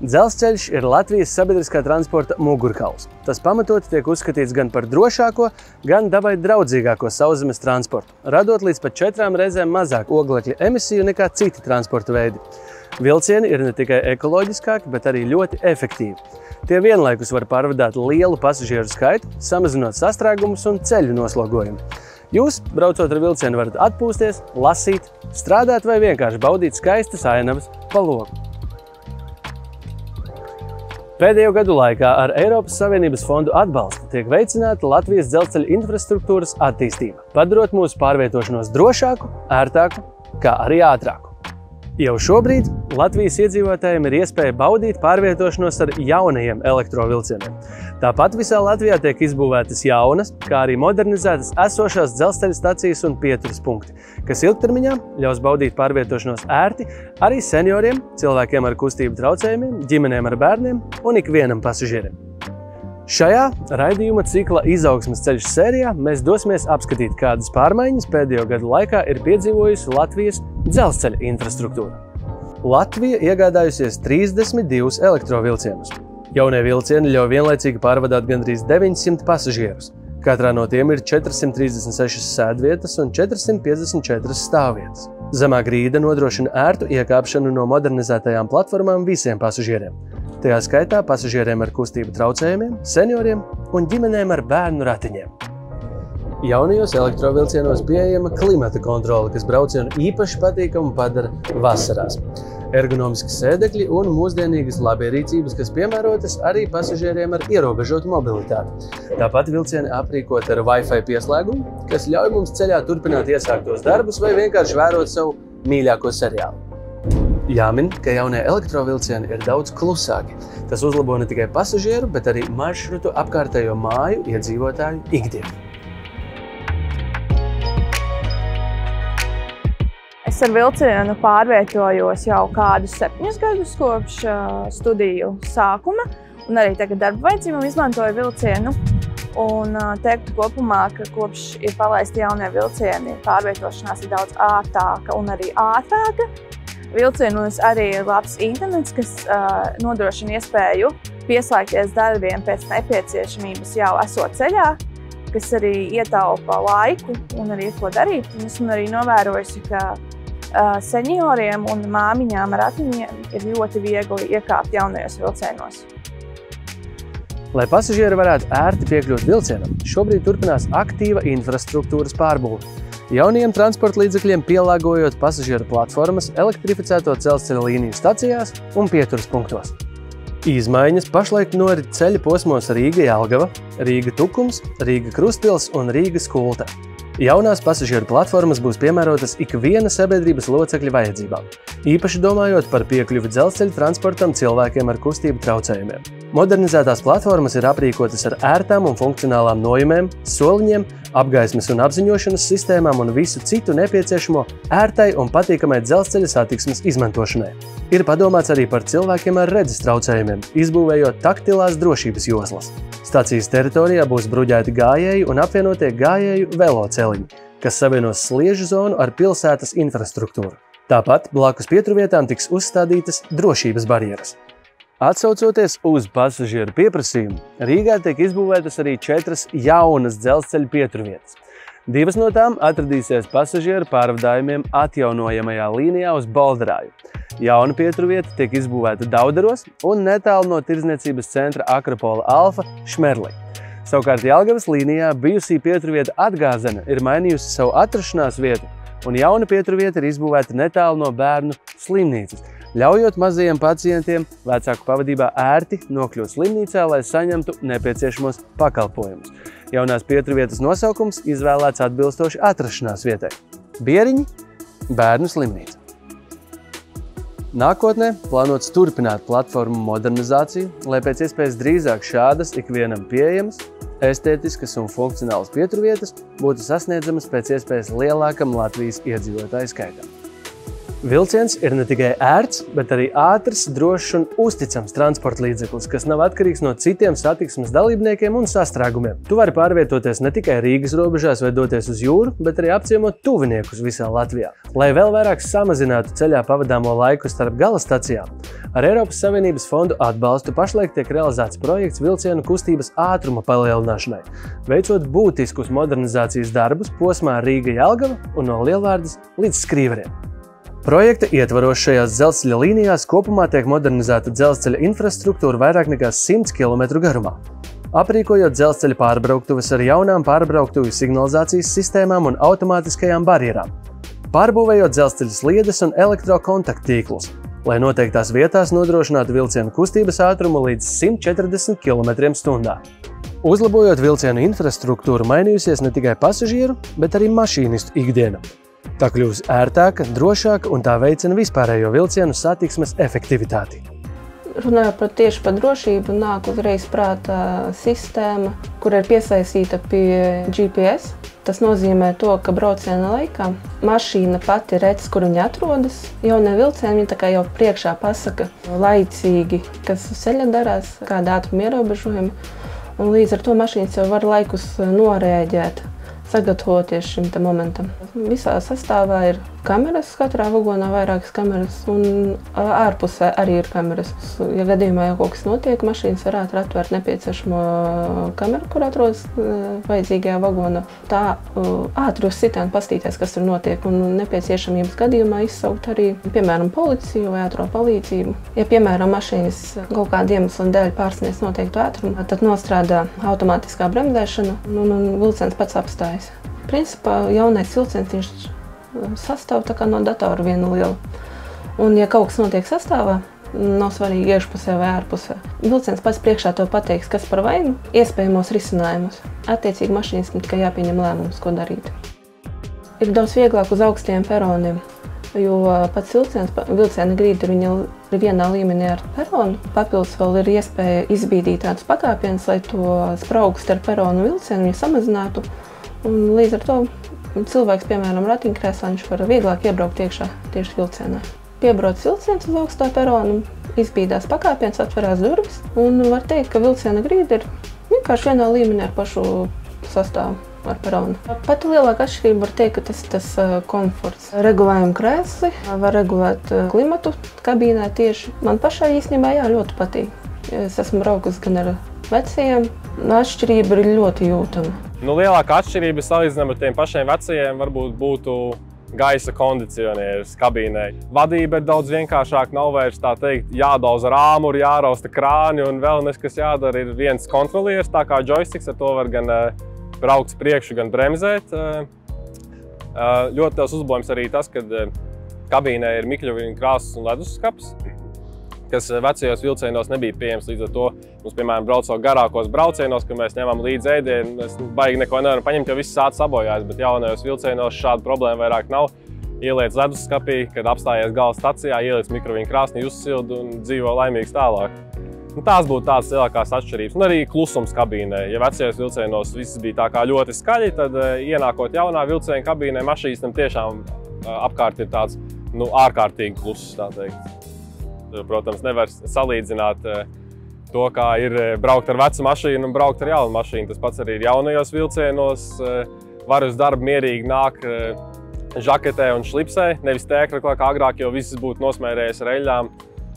Dzelzceļš ir Latvijas sabiedriskā transporta mugurkauls. Tas pamatoti tiek uzskatīts gan par drošāko, gan dabai draudzīgāko sauszemes transportu, radot līdz pat 4 reizēm mazāk oglekļa emisiju nekā citi transporta veidi. Vilcieni ir ne tikai ekoloģiskāki, bet arī ļoti efektīvi. Tie vienlaikus var pārvadāt lielu pasažieru skaitu, samazinot sastrēgumus un ceļu noslogojumu. Jūs, braucot ar vilcienu, varat atpūsties, lasīt, strādāt vai vienkārši baudīt skaistas ainavas pa logu. Pēdējo gadu laikā ar Eiropas Savienības fondu atbalstu tiek veicināta Latvijas dzelzceļa infrastruktūras attīstība, padarot mūsu pārvietošanos drošāku, ērtāku, kā arī ātrāku. Jau šobrīd Latvijas iedzīvotājiem ir iespēja baudīt pārvietošanos ar jaunajiem elektrovilcieniem. Tāpat visā Latvijā tiek izbūvētas jaunas, kā arī modernizētas esošās dzelzceļa stacijas un pieturas punkti, kas ilgtermiņā ļaus baudīt pārvietošanos ērti arī senioriem, cilvēkiem ar kustību traucējumiem, ģimenēm ar bērniem un ikvienam pasažierim. Šajā raidījuma cikla Izaugsmes ceļš sērijā mēs dosimies apskatīt, kādas pārmaiņas pēdējo gadu laikā ir piedzīvojusi Latvijas dzelzceļa infrastruktūra. Latvija iegādājusies 32 elektrovilcienus. Jaunie vilcieni ļauj vienlaicīgi pārvadāt gandrīz 900 pasažierus. Katrā no tiem ir 436 sēdvietas un 454 stāvvietas. Zemā grīda nodrošina ērtu iekāpšanu no modernizētajām platformām visiem pasažieriem. Tajā skaitā pasažieriem ar kustību traucējumiem, senioriem un ģimenēm ar bērnu ratiņiem. Jaunajos elektrovilcienos pieejama klimata kontrole, kas braucienu īpaši patīkamu padara vasarās. Ergonomiski sēdekļi un mūsdienīgas labierīcības, kas piemērotas arī pasažieriem ar ierobežotu mobilitāti. Tāpat vilcieni aprīkoti ar Wi-Fi pieslēgumu, kas ļauj mums ceļā turpināt iesāktos darbus vai vienkārši vērot savu mīļāko seriālu. Jāmin, ka jaunie elektrovilcieni ir daudz klusāki. Tas uzlabo ne tikai pasažieru, bet arī maršrutu apkārtējo māju iedzīvotāju ikdienu. Es ar vilcienu pārvietojos jau kādus 7 gadus kopš studiju sākuma, un arī tagad darba vajadzībām izmantoju vilcienu. Un teiktu kopumā, ka kopš ir palaisti jaunie vilcieni, pārvietošanās ir daudz ārtāka un arī ātrāka. Vilcienos arī ir labs internets, kas nodrošina iespēju pieslēgties darbiem pēc nepieciešamības jau esot ceļā, kas arī ietaupa laiku un arī ko darīt. Un esmu arī novērojusi, ka senioriem un māmiņām ar ratiņiem ir ļoti viegli iekāpt jaunajos vilcienos. Lai pasažieri varētu ērti piekļūt vilcienam, šobrīd turpinās aktīva infrastruktūras pārbūve. Jaunajiem transporta līdzekļiem pielāgojot pasažieru platformas elektrificēto dzelzceļa līniju stacijās un pieturas punktos. Izmaiņas pašlaik norit ceļa posmos Rīga-Jelgava, Rīga-Tukums, Rīga-Krustpils un Rīga-Skulta. Jaunās pasažieru platformas būs piemērotas ikviena sabiedrības locekļa vajadzībām, īpaši domājot par piekļuvi dzelzceļa transportam cilvēkiem ar kustību traucējumiem. Modernizētās platformas ir aprīkotas ar ērtām un funkcionālām nojumēm, soliņiem, apgaismes un apziņošanas sistēmām un visu citu nepieciešamo ērtai un patīkamai dzelzceļa satiksmes izmantošanai. Ir padomāts arī par cilvēkiem ar redzes traucējumiem, izbūvējot taktilās drošības joslas. Stacijas teritorijā būs bruģēti gājēju un apvienotie gājēju veloceliņi, kas savienos sliežu zonu ar pilsētas infrastruktūru. Tāpat blakus pieturvietām tiks uzstādītas drošības barjeras. Atsaucoties uz pasažieru pieprasījumu, Rīgā tiek izbūvētas arī 4 jaunas dzelzceļa pieturvietas. 2 no tām atradīsies pasažieru pārvadājumiem atjaunojamajā līnijā uz Bolderāju. Jauna pieturvieta tiek izbūvēta Dauderos un netālu no tirdzniecības centra Akropola Alfa Šmerlī. Savukārt Jelgavas līnijā bijusī pieturvieta Atgāzene ir mainījusi savu atrašanās vietu, un jauna pieturvieta ir izbūvēta netālu no bērnu slimnīcas, ļaujot mazajiem pacientiem vecāku pavadībā ērti nokļūt slimnīcā, lai saņemtu nepieciešamos pakalpojumus. Jaunās pieturvietas nosaukums izvēlēts atbilstoši atrašanās vietai – Bieriņi, bērnu slimnīca. Nākotnē plānots turpināt platformu modernizāciju, lai pēc iespējas drīzāk šādas ikvienam pieejamas, estētiskas un funkcionālas pieturvietas būtu sasniedzamas pēc iespējas lielākam Latvijas iedzīvotāju skaitam. Vilciens ir ne tikai ērts, bet arī ātrs, drošs un uzticams transporta līdzeklis, kas nav atkarīgs no citiem satiksmes dalībniekiem un sastrēgumiem. Tu vari pārvietoties ne tikai Rīgas robežās vai doties uz jūru, bet arī apciemot tuviniekus visā Latvijā. Lai vēl vairāk samazinātu ceļā pavadāmo laiku starp gala stacijām, ar Eiropas Savienības fondu atbalstu pašlaik tiek realizēts projekts vilcienu kustības ātruma palielināšanai, veicot būtiskus modernizācijas darbus posmā Rīga-Jelgava un no Lielvārdas līdz Skrīveriem. Projekta ietvaros šajās dzelzceļa līnijās kopumā tiek modernizēta dzelzceļa infrastruktūra vairāk nekā 100 km garumā, aprīkojot dzelzceļa pārbrauktuves ar jaunām pārbrauktuvi signalizācijas sistēmām un automātiskajām barjerām, pārbūvējot dzelzceļa sliedes un elektrokontakttīklus, lai noteiktās vietās nodrošinātu vilcienu kustības ātrumu līdz 140 km/h. Uzlabojot vilcienu infrastruktūru, mainījusies ne tikai pasažieru, bet arī mašīnistu ikdiena. Tā kļūst ērtāka, drošāka un tā veicina vispārējo vilcienu satiksmes efektivitāti. Runājot tieši par drošību, nāk uzreiz prātā sistēma, kur ir piesaistīta pie GPS. Tas nozīmē to, ka brauciena laikā mašīna pati redz, kur viņa atrodas. Jaunie vilcieni viņa tā kā jau priekšā pasaka laicīgi, kas uz ceļa darās, kāda ātruma ierobežojuma. Un līdz ar to mašīnas jau var laikus norēģēt, sagatavoties šim momentam. Visā sastāvā ir kameras, katrā vagonā vairākas kameras, un ārpusē arī ir kameras. Ja gadījumā jau kaut kas notiek, mašīnas var ātri atvērt nepieciešamo kameru, kur atrodas vajadzīgajā vagonā. Tā ātri uz sitienu pastīties, kas tur notiek, un nepieciešamības gadījumā izsaukt arī, piemēram, policiju vai ātro palīdzību. Ja, piemēram, mašīnas kaut kādu iemeslu dēļ pārsniedz noteiktu ātrumu, tad nostrādā automātiskā bremzēšana, un vilciens pats apstājas. Principā jaunais vilciens viņš sastāv tā kā no datora viena liela. Un ja kaut kas notiek sastāvā, nav svarīgi iekšpusē vai ārpusē. Vilciens pats priekšā to pateiks, kas par vainu, iespējamos risinājumus. Attiecīgi mašīnistam tikai jāpieņem lēmums, ko darīt. Ir daudz vieglāk uz augstiem peroniem, jo pats vilciena grīda ir vienā līmenī ar peronu. Papildus vēl ir iespēja izbīdīt tādus pakāpienus, lai to spraugu starp peronu un vilcienu samazinātu. Un līdz ar to cilvēks, piemēram, ratiņkrēslā, viņš var vieglāk iebraukt iekšā tieši vilcienā. Piebrauc vilciens uz augstā peronu, izbīdās pakāpiens, atverās durvis, un var teikt, ka vilciena grīda ir vienkārši vienā līmenī ar pašu sastāvu ar peronu. Pati lielākā atšķirība var teikt, ka tas komforts. Regulējam krēsli, var regulēt klimatu kabīnē tieši. Man pašai īstenībā ļoti patīk. Es esmu braukusi gan ar vecajiem, atšķirība ir ļoti jūtama. Lielākā atšķirība salīdzinām ar tiem pašiem vecajiem varbūt būtu gaisa kondicionieris kabīnē. Vadība ir daudz vienkāršāka, nav vairs tā teikt jādauza ar āmuri, jārausta krāni un vēl kas jādara ir viens kontrolieris, tā kā joysticks, ar to var gan braukt uz priekšu, gan bremzēt. Ļoti liels uzlabojums arī tas, ka kabīnē ir mikļuviņu krāsas un leduskapis, kas vecajos vilcienos nebija pieejams. Līdz ar to mums, piemēram, braucot garākos braucienos, kad mēs ņemam līdzi ēdienu, mēs baigi neko nevaram paņemt, jo viss sāc sabojājas, bet jaunajos vilcienos šāda problēma vairāk nav. Ieliec leduskapī, kad apstājies gala stacijā, ieliec mikroviņu krāsnī, uzsildi un dzīvo laimīgs tālāk. Tās būtu tādas lielākās atšķirības. Un arī klusums kabīnē. Ja vecajos vilcienos viss bija tā kā ļoti skaļi, tad ienākot jaunā vilciena kabīnē, mašīnistam tiešām apkārt ir tāds ārkārtīgi kluss, tā teikt. Protams, nevar salīdzināt to, kā ir braukt ar vecu mašīnu un braukt ar jaunu mašīnu. Tas pats arī ir jaunajos vilcienos. Var uz darbu mierīgi nāk žaketē un šlipsē, nevis tēkraklā kā agrāk, jo viss būtu nosmērējis ar eļļām.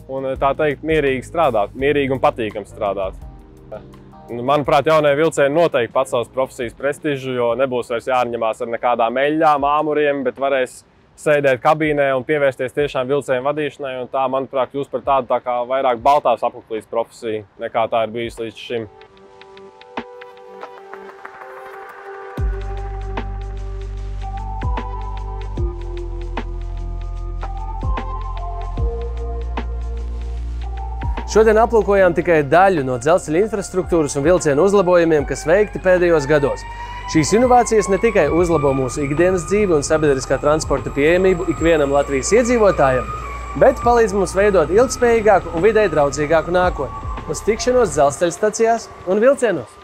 Un tā teikt, mierīgi strādāt, mierīgi un patīkami strādāt. Manuprāt, jaunie vilcieni noteikti pacels profesijas prestižu, jo nebūs vairs jāņemās ar nekādām eļļām, āmuriem, bet varēs sēdēt kabīnē un pievērsties tiešām vilcienu vadīšanai, un tā, manuprāt, kļūst par tādu tā kā vairāk baltās apaklīs profesiju, nekā tā ir bijusi līdz šim. Šodien aplūkojām tikai daļu no dzelzceļa infrastruktūras un vilcienu uzlabojumiem, kas veikti pēdējos gados. Šīs inovācijas ne tikai uzlabo mūsu ikdienas dzīvi un sabiedriskā transporta pieejamību ikvienam Latvijas iedzīvotājam, bet palīdz mums veidot ilgspējīgāku un videi draudzīgāku nākotni. Uz tikšanos dzelzceļa stacijās un vilcienos!